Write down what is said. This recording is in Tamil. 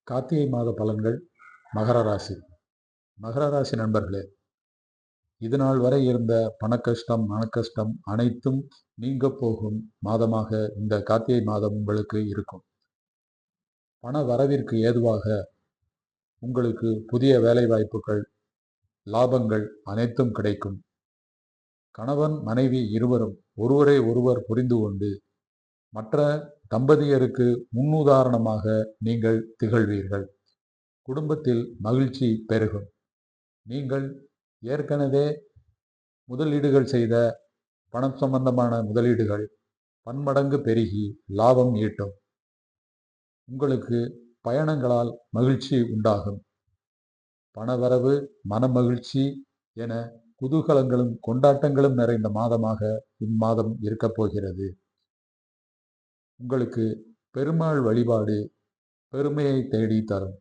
கார்த்திகை மாத பலன்கள். மகர ராசி. மகர ராசி நண்பர்களே, இது நாள் வரை இருந்த பணக்கஷ்டம், மனக்கஷ்டம் அனைத்தும் நீங்க போகும் மாதமாக இந்த கார்த்திகை மாதம் உங்களுக்கு இருக்கும். பண வரவிற்கு ஏதுவாக உங்களுக்கு புதிய வேலை வாய்ப்புகள், லாபங்கள் அனைத்தும் கிடைக்கும். கணவன் மனைவி இருவரும் ஒருவரை ஒருவர் புரிந்து கொண்டு மற்ற தம்பதியருக்கு முன்னுதாரணமாக நீங்கள் திகழ்வீர்கள். குடும்பத்தில் மகிழ்ச்சி பெருகும். நீங்கள் ஏற்கனவே முதலீடுகள் செய்த பணம் சம்பந்தமான முதலீடுகள் பன்மடங்கு பெருகி லாபம் ஈட்டும். உங்களுக்கு பயணங்களால் மகிழ்ச்சி உண்டாகும். பணவரவு, மன மகிழ்ச்சி என குதூகலங்களும் கொண்டாட்டங்களும் நிறைந்த மாதமாக இம்மாதம் இருக்கப் போகிறது. உங்களுக்கு பெருமாள் வழிபாடு பெருமையை தேடி தரும்.